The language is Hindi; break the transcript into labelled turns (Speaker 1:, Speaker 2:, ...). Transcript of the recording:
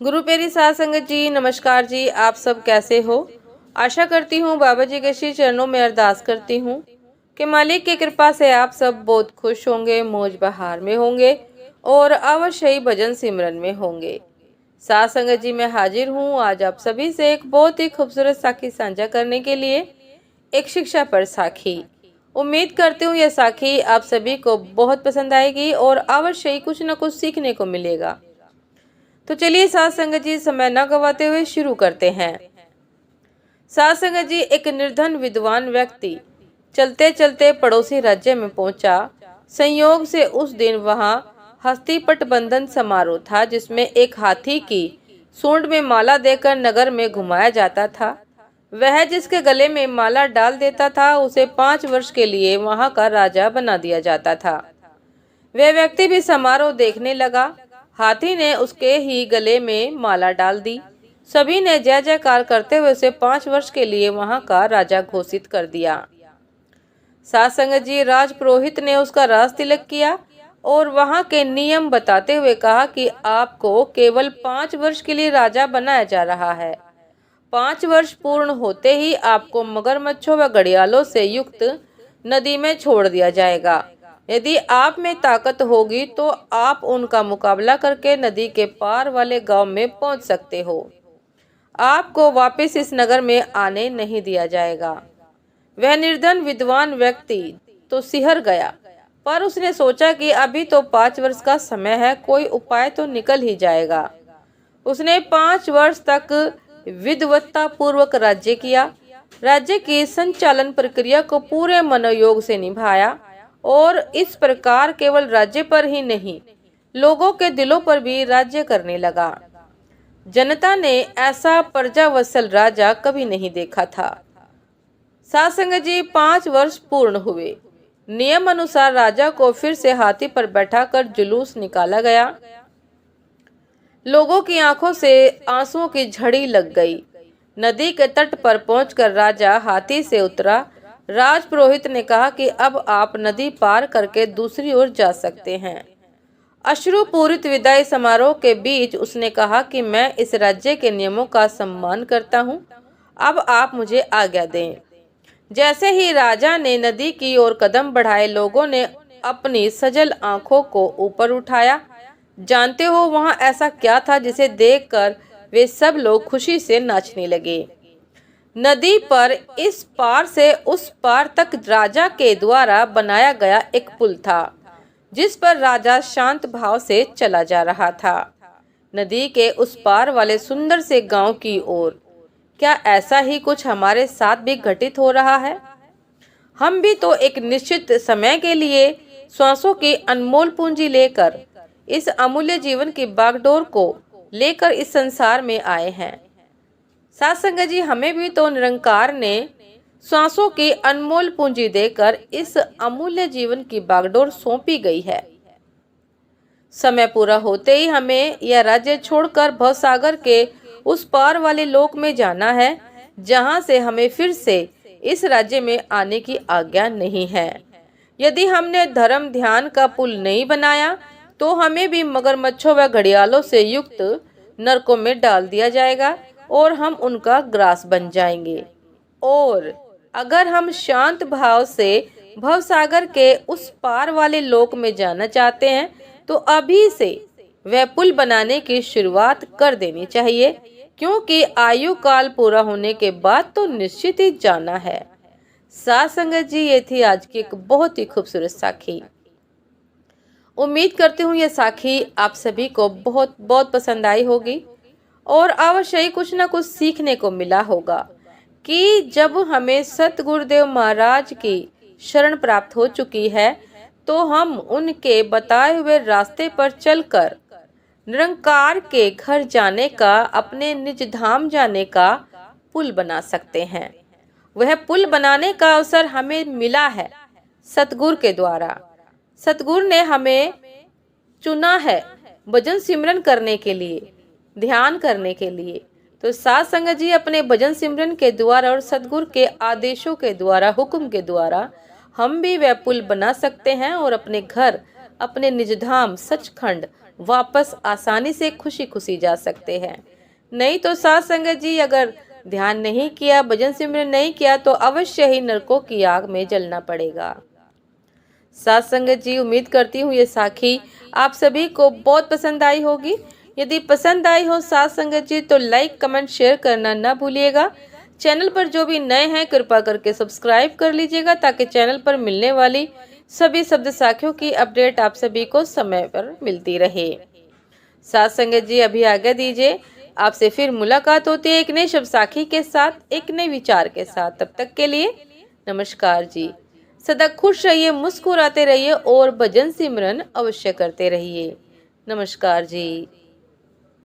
Speaker 1: गुरु प्यारी साध संगत जी, नमस्कार जी। आप सब कैसे हो? आशा करती हूँ बाबा जी के श्री चरणों में अरदास करती हूँ कि मालिक की कृपा से आप सब बहुत खुश होंगे, मौज बहार में होंगे और अवश्य ही भजन सिमरन में होंगे। साध संगत जी, मैं हाजिर हूँ आज आप सभी से एक बहुत ही खूबसूरत साखी साझा करने के लिए। एक शिक्षा पर साखी। उम्मीद करती हूँ यह साखी आप सभी को बहुत पसंद आएगी और अवश्य ही कुछ न कुछ सीखने को मिलेगा। तो चलिए साध संगत जी, समय न गवाते हुए शुरू करते हैं। साध संगत जी, एक निर्धन विद्वान व्यक्ति चलते चलते पड़ोसी राज्य में पहुंचा। संयोग से उस दिन वहां हस्तिपट बंधन समारोह था, जिसमें एक हाथी की सूंड में माला देकर नगर में घुमाया जाता था। वह जिसके गले में माला डाल देता था, उसे 5 वर्ष के लिए वहां का राजा बना दिया जाता था। वह व्यक्ति भी समारोह देखने लगा। हाथी ने उसके ही गले में माला डाल दी। सभी ने जय जयकार करते हुए उसे 5 वर्ष के लिए वहां का राजा घोषित कर दिया। साध संगत जी, राजपुरोहित ने उसका राज तिलक किया और वहां के नियम बताते हुए कहा कि आपको केवल 5 वर्ष के लिए राजा बनाया जा रहा है। 5 वर्ष पूर्ण होते ही आपको मगरमच्छों व घड़ियालों से युक्त नदी में छोड़ दिया जाएगा। यदि आप में ताकत होगी तो आप उनका मुकाबला करके नदी के पार वाले गांव में पहुंच सकते हो। आपको वापस इस नगर में आने नहीं दिया जाएगा। वह निर्धन विद्वान व्यक्ति तो सिहर गया, पर उसने सोचा कि अभी तो 5 वर्ष का समय है, कोई उपाय तो निकल ही जाएगा। उसने 5 वर्ष तक विद्वत्ता पूर्वक राज्य किया। राज्य की संचालन प्रक्रिया को पूरे मनोयोग से निभाया और इस प्रकार केवल राज्य पर ही नहीं, लोगों के दिलों पर भी राज्य करने लगा। जनता ने ऐसा प्रजावत्सल राजा कभी नहीं देखा था। साध संगत जी, 5 वर्ष पूर्ण हुए। नियम अनुसार राजा को फिर से हाथी पर बैठाकर जुलूस निकाला गया। लोगों की आंखों से आंसुओं की झड़ी लग गई। नदी के तट पर पहुंचकर राजा हाथी से उतरा। राजपुरोहित ने कहा कि अब आप नदी पार करके दूसरी ओर जा सकते हैं। अश्रुपूरित विदाई समारोह के बीच उसने कहा कि मैं इस राज्य के नियमों का सम्मान करता हूं, अब आप मुझे आज्ञा दें। जैसे ही राजा ने नदी की ओर कदम बढ़ाए, लोगों ने अपनी सजल आंखों को ऊपर उठाया। जानते हो वहां ऐसा क्या था जिसे देखकर वे सब लोग खुशी से नाचने लगे। नदी पर इस पार से उस पार तक राजा के द्वारा बनाया गया एक पुल था, जिस पर राजा शांत भाव से चला जा रहा था, नदी के उस पार वाले सुंदर से गांव की ओर। क्या ऐसा ही कुछ हमारे साथ भी घटित हो रहा है? हम भी तो एक निश्चित समय के लिए श्वासों की अनमोल पूंजी लेकर इस अमूल्य जीवन की बागडोर को लेकर इस संसार में आए हैं। साध संगत जी, हमें भी तो निरंकार ने श्वासों की अनमोल पूंजी देकर इस अमूल्य जीवन की बागडोर सौंपी गई है। समय पूरा होते ही हमें यह राज्य छोड़कर भवसागर के उस पार वाले लोक में जाना है, जहां से हमें फिर से इस राज्य में आने की आज्ञा नहीं है। यदि हमने धर्म ध्यान का पुल नहीं बनाया तो हमें भी मगरमच्छों व घड़ियालों से युक्त नरकों में डाल दिया जाएगा और हम उनका ग्रास बन जाएंगे। और अगर हम शांत भाव से भवसागर के उस पार वाले लोक में जाना चाहते हैं तो अभी से वह पुल बनाने की शुरुआत कर देनी चाहिए, क्योंकि आयु काल पूरा होने के बाद तो निश्चित ही जाना है। साध संगत जी, ये थी आज की एक बहुत ही खूबसूरत साखी। उम्मीद करती हूँ ये साखी आप सभी को बहुत बहुत पसंद आई होगी और अवश्य ही कुछ न कुछ सीखने को मिला होगा कि जब हमें सतगुरुदेव महाराज की शरण प्राप्त हो चुकी है तो हम उनके बताए हुए रास्ते पर चलकर निरंकार के घर जाने का, अपने निज धाम जाने का पुल बना सकते हैं। वह पुल बनाने का अवसर हमें मिला है सतगुरु के द्वारा। सतगुरु ने हमें चुना है भजन सिमरन करने के लिए, ध्यान करने के लिए। तो साध संगत जी, अपने भजन सिमरन के द्वारा और सतगुरु के आदेशों के द्वारा, हुक्म के द्वारा हम भी वह पुल बना सकते हैं और अपने घर, अपने निज धाम सचखंड वापस आसानी से खुशी खुशी जा सकते हैं। नहीं तो साथ संगत जी, अगर ध्यान नहीं किया, भजन सिमरन नहीं किया तो अवश्य ही नरकों की आग में जलना पड़ेगा। साथ संगत जी, उम्मीद करती हूँ ये साखी आप सभी को बहुत पसंद आई होगी। यदि पसंद आई हो साथ संगत जी तो लाइक कमेंट शेयर करना ना भूलिएगा। चैनल पर जो भी नए हैं कृपा करके सब्सक्राइब कर लीजिएगा ताकि चैनल पर मिलने वाली सभी शब्द साखियों की अपडेट आप सभी को समय पर मिलती रहे। साथ संगत जी, अभी आज्ञा दीजिए, आपसे फिर मुलाकात होती है एक नई शब्द साखी के साथ, एक नए विचार के साथ। तब तक के लिए नमस्कार जी। सदा खुश रहिए, मुस्कुराते रहिए और भजन सिमरन अवश्य करते रहिए। नमस्कार जी।